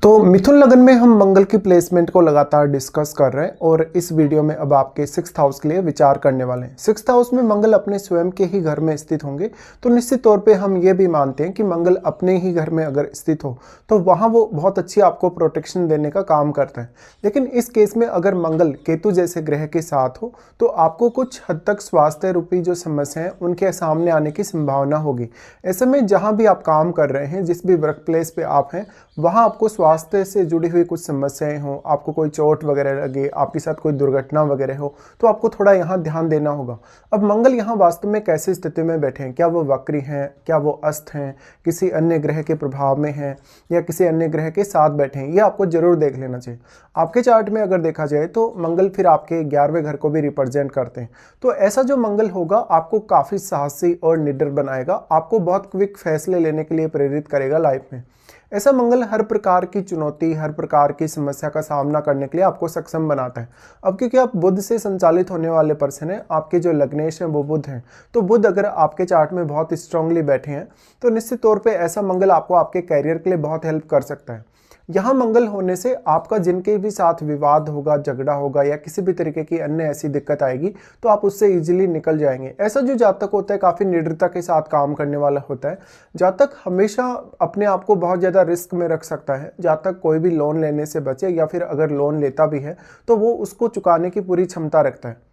तो मिथुन लगन में हम मंगल की प्लेसमेंट को लगातार डिस्कस कर रहे हैं और इस वीडियो में अब आपके 6th हाउस के लिए विचार करने वाले हैं। 6th हाउस में मंगल अपने स्वयं के ही घर में स्थित होंगे तो निश्चित तौर पे हम ये भी मानते हैं कि मंगल अपने ही घर में अगर स्थित हो तो वहाँ वो बहुत अच्छी आपको प्रोटेक्शन देने का काम करता है। लेकिन इस केस में अगर मंगल केतु जैसे ग्रह के साथ हो तो आपको कुछ हद तक स्वास्थ्य रूपी जो समस्याएं उनके सामने आने की संभावना होगी। ऐसे में जहाँ भी आप काम कर रहे हैं, जिस भी वर्क प्लेस पे आप हैं, वहाँ आपको स्वास्थ्य से जुड़ी हुई कुछ समस्याएं हो, आपको कोई चोट वगैरह लगे, आपके साथ कोई दुर्घटना वगैरह हो तो आपको थोड़ा यहाँ ध्यान देना होगा। अब मंगल यहाँ वास्तव में कैसी स्थिति में बैठे हैं, क्या वो वक्री हैं, क्या वो अस्त हैं, किसी अन्य ग्रह के प्रभाव में हैं या किसी अन्य ग्रह के साथ बैठे हैं, ये आपको जरूर देख लेना चाहिए। आपके चार्ट में अगर देखा जाए तो मंगल फिर आपके 11वें घर को भी रिप्रेजेंट करते हैं। तो ऐसा जो मंगल होगा आपको काफ़ी साहसी और निडर बनाएगा, आपको बहुत क्विक फैसले लेने के लिए प्रेरित करेगा लाइफ में। ऐसा मंगल हर प्रकार की चुनौती, हर प्रकार की समस्या का सामना करने के लिए आपको सक्षम बनाता है। अब क्योंकि आप बुध से संचालित होने वाले पर्सन हैं, आपके जो लग्नेश हैं वो बुध हैं, तो बुध अगर आपके चार्ट में बहुत स्ट्रांगली बैठे हैं तो निश्चित तौर पे ऐसा मंगल आपको आपके कैरियर के लिए बहुत हेल्प कर सकता है। यहाँ मंगल होने से आपका जिनके भी साथ विवाद होगा, झगड़ा होगा या किसी भी तरीके की अन्य ऐसी दिक्कत आएगी तो आप उससे इजीली निकल जाएंगे। ऐसा जो जातक होता है काफ़ी निडरता के साथ काम करने वाला होता है। जातक हमेशा अपने आप को बहुत ज़्यादा रिस्क में रख सकता है। जातक कोई भी लोन लेने से बचे या फिर अगर लोन लेता भी है तो वो उसको चुकाने की पूरी क्षमता रखता है।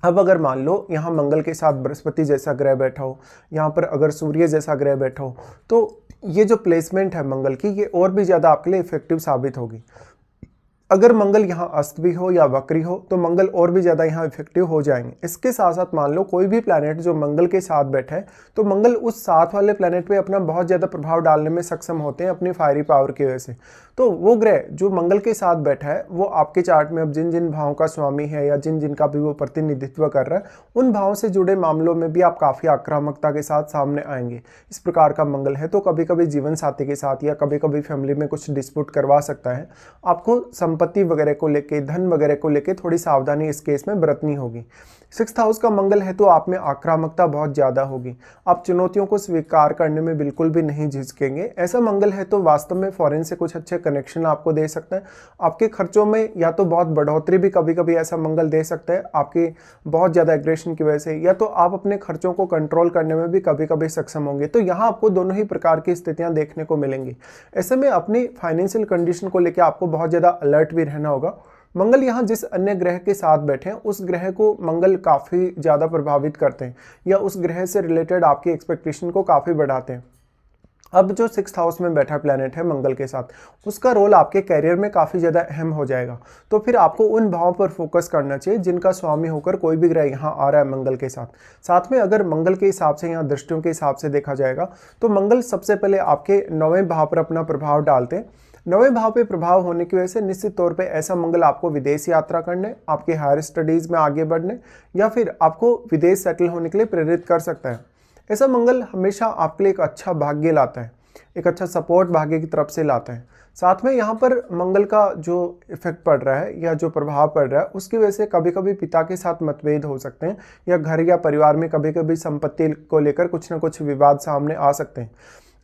अब अगर मान लो यहाँ मंगल के साथ बृहस्पति जैसा ग्रह बैठा हो, यहाँ पर अगर सूर्य जैसा ग्रह बैठा हो, तो ये जो प्लेसमेंट है मंगल की ये और भी ज़्यादा आपके लिए इफेक्टिव साबित होगी। अगर मंगल यहाँ अस्त भी हो या वक्री हो तो मंगल और भी ज़्यादा यहाँ इफेक्टिव हो जाएंगे। इसके साथ साथ मान लो कोई भी प्लैनेट जो मंगल के साथ बैठा है तो मंगल उस साथ वाले प्लैनेट पे अपना बहुत ज़्यादा प्रभाव डालने में सक्षम होते हैं अपनी फायरी पावर की वजह से। तो वो ग्रह जो मंगल के साथ बैठा है वो आपके चार्ट में अब जिन जिन भावों का स्वामी है या जिन जिन का भी वो प्रतिनिधित्व कर रहा है उन भावों से जुड़े मामलों में भी आप काफ़ी आक्रामकता के साथ सामने आएंगे। इस प्रकार का मंगल है तो कभी कभी जीवन साथी के साथ या कभी कभी फैमिली में कुछ डिस्प्यूट करवा सकता है। आपको संपत्ति वगैरह को लेके, धन वगैरह को लेके थोड़ी सावधानी इस केस में बरतनी होगी। 6th हाउस का मंगल है तो आप में आक्रामकता बहुत ज़्यादा होगी। आप चुनौतियों को स्वीकार करने में बिल्कुल भी नहीं झिझकेंगे। ऐसा मंगल है तो वास्तव में फॉरेन से कुछ अच्छे कनेक्शन आपको दे सकते हैं। आपके खर्चों में या तो बहुत बढ़ोतरी भी कभी कभी ऐसा मंगल दे सकता है आपके बहुत ज़्यादा एग्रेशन की वजह से, या तो आप अपने खर्चों को कंट्रोल करने में भी कभी कभी सक्षम होंगे। तो यहाँ आपको दोनों ही प्रकार की स्थितियाँ देखने को मिलेंगी। ऐसे में अपनी फाइनेंशियल कंडीशन को लेकर आपको बहुत ज़्यादा अलर्ट भी रहना होगा। मंगल यहाँ जिस अन्य ग्रह के साथ बैठे हैं उस ग्रह को मंगल काफ़ी ज़्यादा प्रभावित करते हैं या उस ग्रह से रिलेटेड आपकी एक्सपेक्टेशन को काफ़ी बढ़ाते हैं। अब जो 6th हाउस में बैठा प्लैनेट है मंगल के साथ, उसका रोल आपके कैरियर में काफ़ी ज़्यादा अहम हो जाएगा। तो फिर आपको उन भावों पर फोकस करना चाहिए जिनका स्वामी होकर कोई भी ग्रह यहाँ आ रहा है मंगल के साथ। साथ में अगर मंगल के हिसाब से यहाँ दृष्टियों के हिसाब से देखा जाएगा तो मंगल सबसे पहले आपके 9वें भाव पर अपना प्रभाव डालते हैं। 9वें भाव पे प्रभाव होने की वजह से निश्चित तौर पे ऐसा मंगल आपको विदेश यात्रा करने, आपके हायर स्टडीज़ में आगे बढ़ने या फिर आपको विदेश सेटल होने के लिए प्रेरित कर सकता है। ऐसा मंगल हमेशा आपके लिए एक अच्छा भाग्य लाता है, एक अच्छा सपोर्ट भाग्य की तरफ से लाता है। साथ में यहाँ पर मंगल का जो इफेक्ट पड़ रहा है या जो प्रभाव पड़ रहा है उसकी वजह से कभी कभी पिता के साथ मतभेद हो सकते हैं या घर या परिवार में कभी कभी संपत्ति को लेकर कुछ ना कुछ विवाद सामने आ सकते हैं।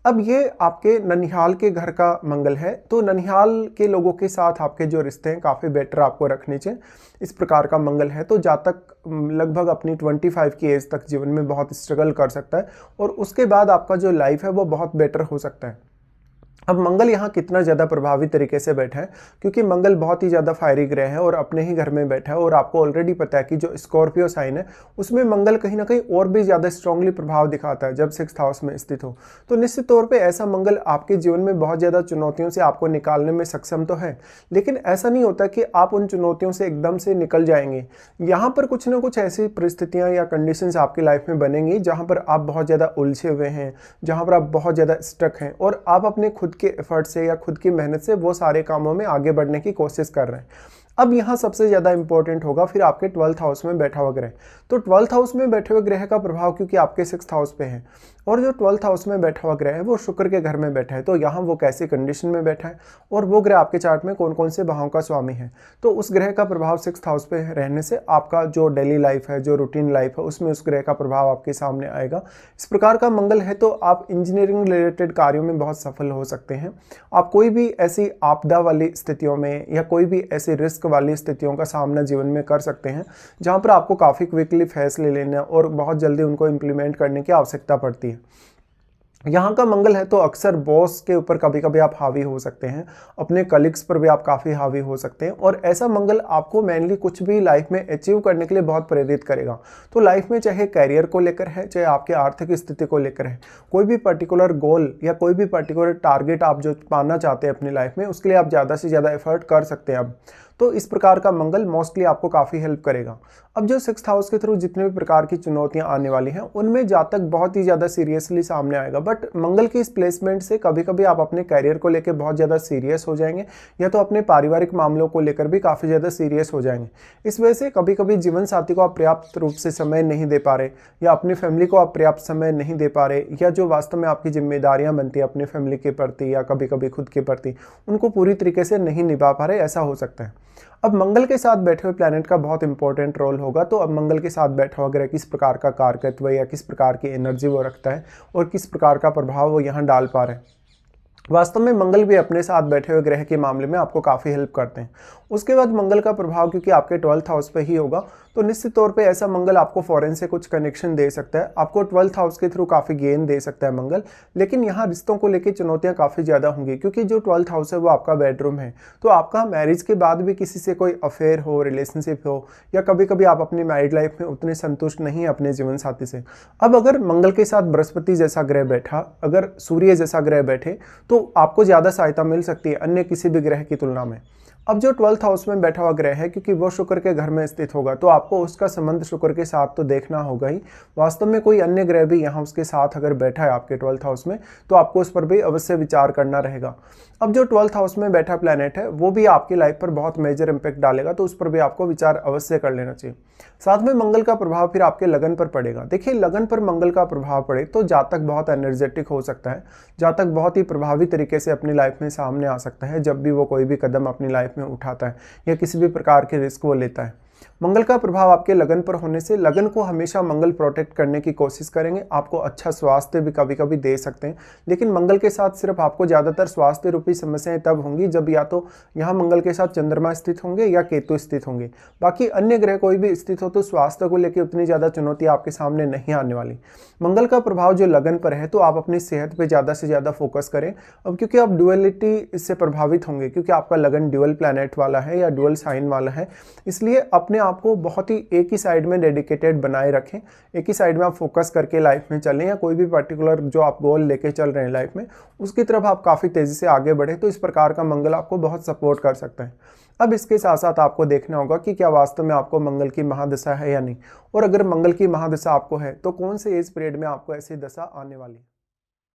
अब ये आपके ननिहाल के घर का मंगल है तो ननिहाल के लोगों के साथ आपके जो रिश्ते हैं काफ़ी बेटर आपको रखने चाहिए। इस प्रकार का मंगल है तो जातक लगभग अपनी 25 की एज तक जीवन में बहुत स्ट्रगल कर सकता है और उसके बाद आपका जो लाइफ है वो बहुत बेटर हो सकता है। अब मंगल यहाँ कितना ज़्यादा प्रभावी तरीके से बैठा है, क्योंकि मंगल बहुत ही ज़्यादा फायरी ग्रह है और अपने ही घर में बैठा है और आपको ऑलरेडी पता है कि जो स्कॉर्पियो साइन है उसमें मंगल कहीं ना कहीं और भी ज़्यादा स्ट्रांगली प्रभाव दिखाता है जब 6th हाउस में स्थित हो। तो निश्चित तौर पे ऐसा मंगल आपके जीवन में बहुत ज़्यादा चुनौतियों से आपको निकालने में सक्षम तो है, लेकिन ऐसा नहीं होता कि आप उन चुनौतियों से एकदम से निकल जाएंगे। यहाँ पर कुछ ना कुछ ऐसी परिस्थितियाँ या कंडीशंस आपकी लाइफ में बनेंगी जहाँ पर आप बहुत ज़्यादा उलझे हुए हैं, जहाँ पर आप बहुत ज़्यादा स्टक हैं और आप अपने खुद के एफर्ट से या खुद की मेहनत से वो सारे कामों में आगे बढ़ने की कोशिश कर रहे हैं। अब यहाँ सबसे ज़्यादा इंपॉर्टेंट होगा फिर आपके 12th हाउस में बैठा हुआ ग्रह। तो 12th हाउस में बैठे हुए ग्रह का प्रभाव क्योंकि आपके 6th हाउस पे है, और जो 12th हाउस में बैठा हुआ ग्रह है वो शुक्र के घर में बैठा है। तो यहाँ वो कैसी कंडीशन में बैठा है और वो ग्रह आपके चार्ट में कौन कौन से भावों का स्वामी है, तो उस ग्रह का प्रभाव 6th हाउस पे रहने से आपका जो डेली लाइफ है, जो रूटीन लाइफ है, उसमें उस ग्रह का प्रभाव आपके सामने आएगा। इस प्रकार का मंगल है तो आप इंजीनियरिंग रिलेटेड कार्यों में बहुत सफल हो सकते हैं। आप कोई भी ऐसी आपदा वाली स्थितियों में या कोई भी ऐसी रिस्क वाली स्थितियों का सामना जीवन में कर सकते हैं जहां पर आपको काफ़ी क्विकली फैसले लेने और बहुत जल्दी उनको इम्प्लीमेंट करने की आवश्यकता पड़ती है। यहाँ का मंगल है तो अक्सर बॉस के ऊपर कभी कभी आप हावी हो सकते हैं, अपने कलीग्स पर भी आप काफ़ी हावी हो सकते हैं, और ऐसा मंगल आपको मेनली कुछ भी लाइफ में अचीव करने के लिए बहुत प्रेरित करेगा। तो लाइफ में चाहे कैरियर को लेकर है, चाहे आपके आर्थिक स्थिति को लेकर है, कोई भी पर्टिकुलर गोल या कोई भी पर्टिकुलर टारगेट आप जो पाना चाहते हैं अपनी लाइफ में, उसके लिए आप ज़्यादा से ज़्यादा एफर्ट कर सकते हैं अब। तो इस प्रकार का मंगल मोस्टली आपको काफ़ी हेल्प करेगा। अब जो 6th हाउस के थ्रू जितने भी प्रकार की चुनौतियां आने वाली हैं उनमें जातक बहुत ही ज़्यादा सीरियसली सामने आएगा, बट मंगल की इस प्लेसमेंट से कभी कभी आप अपने कैरियर को लेकर बहुत ज़्यादा सीरियस हो जाएंगे या तो अपने पारिवारिक मामलों को लेकर भी काफ़ी ज़्यादा सीरियस हो जाएंगे। इस वजह से कभी कभी जीवन साथी को आप पर्याप्त रूप से समय नहीं दे पा रहे, या अपनी फैमिली को आप पर्याप्त समय नहीं दे पा रहे, या जो वास्तव में आपकी जिम्मेदारियां बनती है अपनी फैमिली के प्रति या कभी कभी खुद के प्रति, उनको पूरी तरीके से नहीं निभा पा रहे, ऐसा हो सकता है। अब मंगल के साथ बैठे हुए प्लैनेट का बहुत इंपॉर्टेंट रोल होगा। तो अब मंगल के साथ बैठा हुआ ग्रह किस प्रकार का कारकत्व या किस प्रकार की एनर्जी वो रखता है और किस प्रकार का प्रभाव वो यहाँ डाल पा रहे हैं। वास्तव में मंगल भी अपने साथ बैठे हुए ग्रह के मामले में आपको काफ़ी हेल्प करते हैं। उसके बाद मंगल का प्रभाव क्योंकि आपके 12th हाउस पे ही होगा, तो निश्चित तौर पे ऐसा मंगल आपको फॉरेन से कुछ कनेक्शन दे सकता है, आपको 12th हाउस के थ्रू काफ़ी गेन दे सकता है मंगल। लेकिन यहाँ रिश्तों को लेकर चुनौतियाँ काफ़ी ज़्यादा होंगी क्योंकि जो 12th हाउस है वो आपका बेडरूम है। तो आपका मैरिज के बाद भी किसी से कोई अफेयर हो, रिलेशनशिप हो, या कभी कभी आप अपनी मैरिड लाइफ में उतने संतुष्ट नहीं है अपने जीवन साथी से। अब अगर मंगल के साथ बृहस्पति जैसा ग्रह बैठा, अगर सूर्य जैसा ग्रह बैठे, तो आपको ज़्यादा सहायता मिल सकती है अन्य किसी भी ग्रह की तुलना में। अब जो 12th हाउस में बैठा हुआ ग्रह है क्योंकि वो शुक्र के घर में स्थित होगा, तो आपको उसका संबंध शुक्र के साथ तो देखना होगा ही। वास्तव में कोई अन्य ग्रह भी यहाँ उसके साथ अगर बैठा है आपके 12th हाउस में, तो आपको उस पर भी अवश्य विचार करना रहेगा। अब जो 12th हाउस में बैठा प्लैनेट है वो भी आपकी लाइफ पर बहुत मेजर इंपैक्ट डालेगा, तो उस पर भी आपको विचार अवश्य कर लेना चाहिए। साथ में मंगल का प्रभाव फिर आपके लगन पर पड़ेगा। देखिए, लगन पर मंगल का प्रभाव पड़े तो जातक बहुत एनर्जेटिक हो सकता है, जातक बहुत ही प्रभावी तरीके से अपनी लाइफ में सामने आ सकता है जब भी वो कोई भी कदम अपनी लाइफ में उठाता है या किसी भी प्रकार के रिस्क वो लेता है। मंगल का प्रभाव आपके लगन पर होने से लगन को हमेशा मंगल प्रोटेक्ट करने की कोशिश करेंगे। आपको अच्छा स्वास्थ्य भी कभी कभी दे सकते हैं, लेकिन मंगल के साथ सिर्फ आपको ज़्यादातर स्वास्थ्य रूपी समस्याएं तब होंगी जब या तो यहाँ मंगल के साथ चंद्रमा स्थित होंगे या केतु स्थित होंगे। बाकी अन्य ग्रह कोई भी स्थित हो तो स्वास्थ्य को लेकर उतनी ज़्यादा चुनौती आपके सामने नहीं आने वाली। मंगल का प्रभाव जो लगन पर है तो आप अपनी सेहत पर ज़्यादा से ज़्यादा फोकस करें। अब क्योंकि आप ड्यूअलिटी इससे प्रभावित होंगे, क्योंकि आपका लगन ड्यूअल प्लैनेट वाला है या ड्यूअल साइन वाला है, इसलिए अपने आपको बहुत ही एक ही साइड में डेडिकेटेड बनाए रखें। एक ही साइड में आप फोकस करके लाइफ में चलें, या कोई भी पर्टिकुलर जो आप गोल लेके चल रहे हैं लाइफ में उसकी तरफ आप काफ़ी तेज़ी से आगे बढ़े, तो इस प्रकार का मंगल आपको बहुत सपोर्ट कर सकता है। अब इसके साथ साथ आपको देखना होगा कि क्या वास्तव में आपको मंगल की महादशा है या नहीं, और अगर मंगल की महादशा आपको है तो कौन से एज पीरियड में आपको ऐसी दशा आने वाली है।